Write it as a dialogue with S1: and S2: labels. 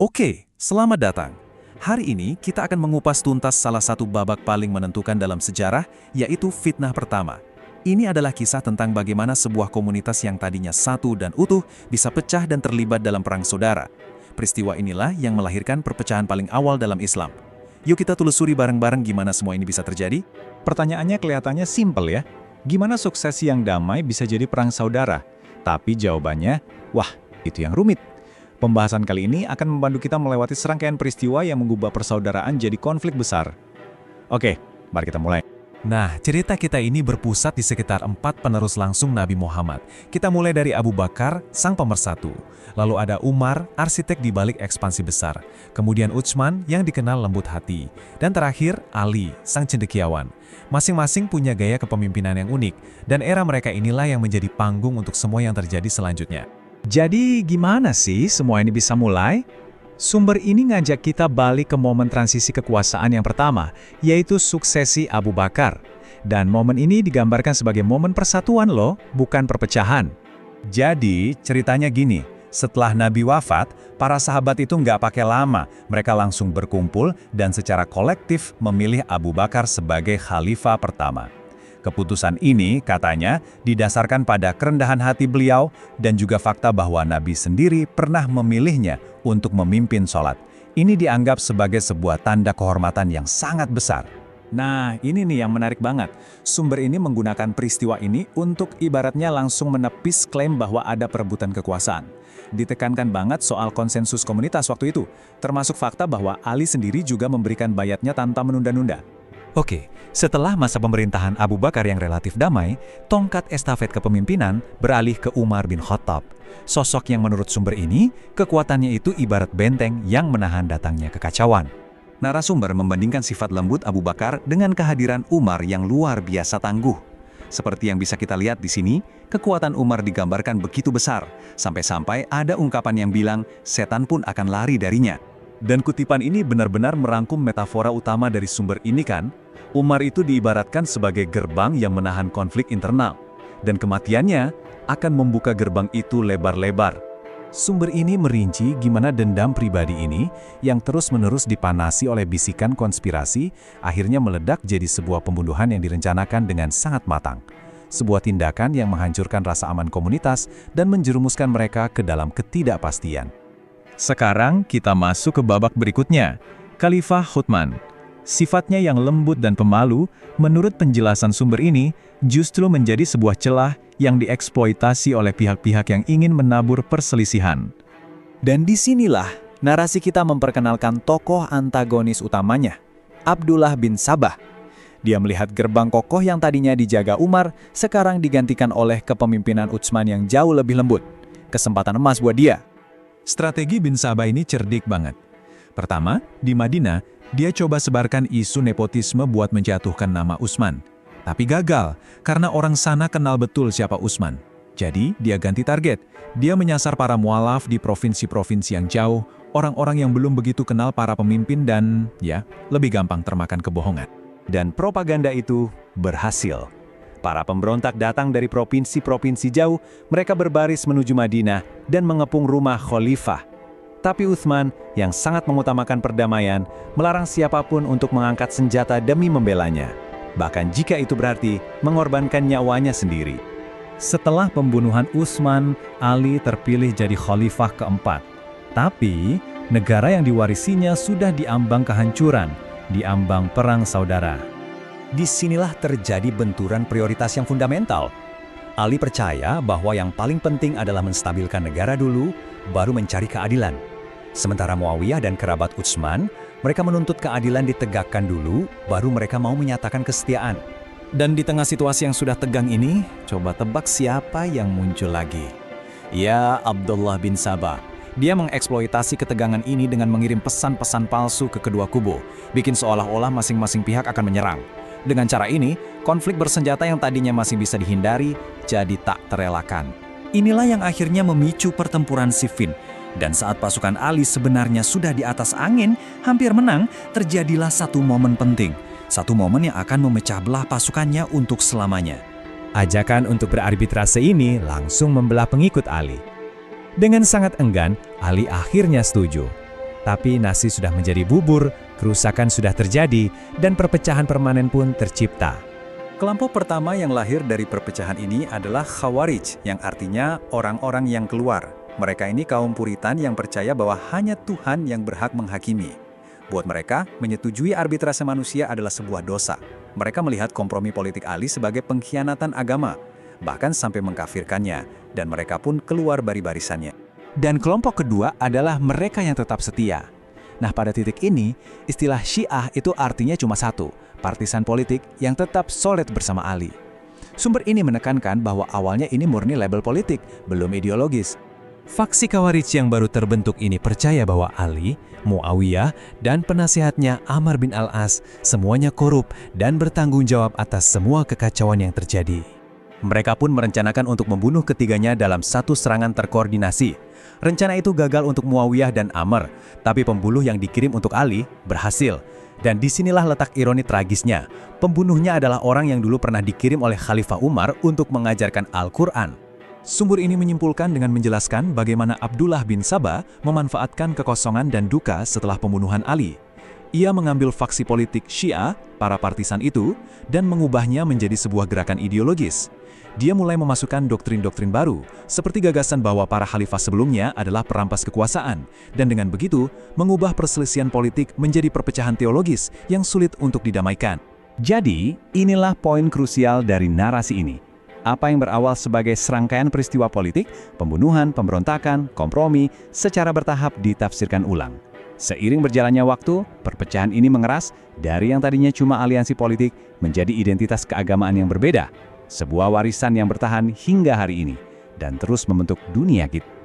S1: Oke, selamat datang. Hari ini kita akan mengupas tuntas salah satu babak paling menentukan dalam sejarah, yaitu fitnah pertama. Ini adalah kisah tentang bagaimana sebuah komunitas yang tadinya satu dan utuh bisa pecah dan terlibat dalam perang saudara. Peristiwa inilah yang melahirkan perpecahan paling awal dalam Islam. Yuk kita telusuri bareng-bareng gimana semua ini bisa terjadi.
S2: Pertanyaannya kelihatannya simpel ya. Gimana suksesi yang damai bisa jadi perang saudara? Tapi jawabannya, wah, itu yang rumit. Pembahasan kali ini akan membantu kita melewati serangkaian peristiwa yang mengubah persaudaraan jadi konflik besar. Oke, mari kita mulai.
S1: Nah, cerita kita ini berpusat di sekitar 4 penerus langsung Nabi Muhammad. Kita mulai dari Abu Bakar, sang pemersatu. Lalu ada Umar, arsitek di balik ekspansi besar. Kemudian Utsman, yang dikenal lembut hati. Dan terakhir, Ali, sang cendekiawan. Masing-masing punya gaya kepemimpinan yang unik, dan era mereka inilah yang menjadi panggung untuk semua yang terjadi selanjutnya.
S2: Jadi gimana sih semua ini bisa mulai? Sumber ini ngajak kita balik ke momen transisi kekuasaan yang pertama, yaitu suksesi Abu Bakar. Dan momen ini digambarkan sebagai momen persatuan loh, bukan perpecahan.
S3: Jadi ceritanya gini, setelah Nabi wafat, para sahabat itu nggak pakai lama, mereka langsung berkumpul dan secara kolektif memilih Abu Bakar sebagai khalifah pertama. Keputusan ini, katanya, didasarkan pada kerendahan hati beliau dan juga fakta bahwa Nabi sendiri pernah memilihnya untuk memimpin sholat. Ini dianggap sebagai sebuah tanda kehormatan yang sangat besar.
S2: Nah, ini nih yang menarik banget. Sumber ini menggunakan peristiwa ini untuk ibaratnya langsung menepis klaim bahwa ada perebutan kekuasaan. Ditekankan banget soal konsensus komunitas waktu itu, termasuk fakta bahwa Ali sendiri juga memberikan bayatnya tanpa menunda-nunda.
S3: Oke, setelah masa pemerintahan Abu Bakar yang relatif damai, tongkat estafet kepemimpinan beralih ke Umar bin Khattab. Sosok yang menurut sumber ini, kekuatannya itu ibarat benteng yang menahan datangnya kekacauan. Narasumber membandingkan sifat lembut Abu Bakar dengan kehadiran Umar yang luar biasa tangguh. Seperti yang bisa kita lihat di sini, kekuatan Umar digambarkan begitu besar, sampai-sampai ada ungkapan yang bilang, setan pun akan lari darinya. Dan kutipan ini benar-benar merangkum metafora utama dari sumber ini kan, Umar itu diibaratkan sebagai gerbang yang menahan konflik internal. Dan kematiannya akan membuka gerbang itu lebar-lebar.
S1: Sumber ini merinci gimana dendam pribadi ini yang terus-menerus dipanasi oleh bisikan konspirasi akhirnya meledak jadi sebuah pembunuhan yang direncanakan dengan sangat matang. Sebuah tindakan yang menghancurkan rasa aman komunitas dan menjerumuskan mereka ke dalam ketidakpastian.
S2: Sekarang kita masuk ke babak berikutnya, Khalifah Utsman. Sifatnya yang lembut dan pemalu, menurut penjelasan sumber ini, justru menjadi sebuah celah yang dieksploitasi oleh pihak-pihak yang ingin menabur perselisihan.
S4: Dan disinilah narasi kita memperkenalkan tokoh antagonis utamanya, Abdullah bin Sabah. Dia melihat gerbang kokoh yang tadinya dijaga Umar, sekarang digantikan oleh kepemimpinan Utsman yang jauh lebih lembut. Kesempatan emas buat dia.
S1: Strategi bin Sabah ini cerdik banget. Pertama, di Madinah, dia coba sebarkan isu nepotisme buat menjatuhkan nama Utsman. Tapi gagal, karena orang sana kenal betul siapa Utsman. Jadi, dia ganti target. Dia menyasar para mualaf di provinsi-provinsi yang jauh, orang-orang yang belum begitu kenal para pemimpin dan, ya, lebih gampang termakan kebohongan.
S3: Dan propaganda itu berhasil. Para pemberontak datang dari provinsi-provinsi jauh, mereka berbaris menuju Madinah dan mengepung rumah khalifah. Tapi Utsman, yang sangat mengutamakan perdamaian, melarang siapapun untuk mengangkat senjata demi membelanya. Bahkan jika itu berarti mengorbankan nyawanya sendiri.
S2: Setelah pembunuhan Utsman, Ali terpilih jadi khalifah keempat. Tapi, negara yang diwarisinya sudah diambang kehancuran, diambang perang saudara.
S3: Disinilah terjadi benturan prioritas yang fundamental. Ali percaya bahwa yang paling penting adalah menstabilkan negara dulu, baru mencari keadilan. Sementara Muawiyah dan kerabat Utsman, mereka menuntut keadilan ditegakkan dulu, baru mereka mau menyatakan kesetiaan.
S1: Dan di tengah situasi yang sudah tegang ini, coba tebak siapa yang muncul lagi. Ya, Abdullah bin Sabah. Dia mengeksploitasi ketegangan ini dengan mengirim pesan-pesan palsu ke kedua kubu, bikin seolah-olah masing-masing pihak akan menyerang. Dengan cara ini, konflik bersenjata yang tadinya masih bisa dihindari, jadi tak terelakkan. Inilah yang akhirnya memicu pertempuran Siffin. Dan saat pasukan Ali sebenarnya sudah di atas angin, hampir menang, terjadilah satu momen penting. Satu momen yang akan memecah belah pasukannya untuk selamanya.
S2: Ajakan untuk berarbitrase ini langsung membelah pengikut Ali. Dengan sangat enggan, Ali akhirnya setuju.
S3: Tapi nasi sudah menjadi bubur, kerusakan sudah terjadi, dan perpecahan permanen pun tercipta.
S1: Kelompok pertama yang lahir dari perpecahan ini adalah Khawarij, yang artinya orang-orang yang keluar. Mereka ini kaum Puritan yang percaya bahwa hanya Tuhan yang berhak menghakimi. Buat mereka, menyetujui arbitrase manusia adalah sebuah dosa. Mereka melihat kompromi politik Ali sebagai pengkhianatan agama, bahkan sampai mengkafirkannya, dan mereka pun keluar barisannya. Dan kelompok kedua adalah mereka yang tetap setia. Nah, pada titik ini, istilah Syiah itu artinya cuma satu, partisan politik yang tetap solid bersama Ali. Sumber ini menekankan bahwa awalnya ini murni label politik, belum ideologis.
S3: Faksi Khawarij yang baru terbentuk ini percaya bahwa Ali, Muawiyah, dan penasihatnya Amr bin Al-As semuanya korup dan bertanggung jawab atas semua kekacauan yang terjadi. Mereka pun merencanakan untuk membunuh ketiganya dalam satu serangan terkoordinasi. Rencana itu gagal untuk Muawiyah dan Amr, tapi pembunuh yang dikirim untuk Ali berhasil. Dan disinilah letak ironi tragisnya. Pembunuhnya adalah orang yang dulu pernah dikirim oleh Khalifah Umar untuk mengajarkan Al-Quran.
S2: Sumber ini menyimpulkan dengan menjelaskan bagaimana Abdullah bin Sabah memanfaatkan kekosongan dan duka setelah pembunuhan Ali. Ia mengambil faksi politik Syiah, para partisan itu, dan mengubahnya menjadi sebuah gerakan ideologis. Dia mulai memasukkan doktrin-doktrin baru, seperti gagasan bahwa para khalifah sebelumnya adalah perampas kekuasaan, dan dengan begitu mengubah perselisihan politik menjadi perpecahan teologis yang sulit untuk didamaikan.
S4: Jadi, inilah poin krusial dari narasi ini. Apa yang berawal sebagai serangkaian peristiwa politik, pembunuhan, pemberontakan, kompromi, secara bertahap ditafsirkan ulang. Seiring berjalannya waktu, perpecahan ini mengeras dari yang tadinya cuma aliansi politik menjadi identitas keagamaan yang berbeda. Sebuah warisan yang bertahan hingga hari ini dan terus membentuk dunia kita.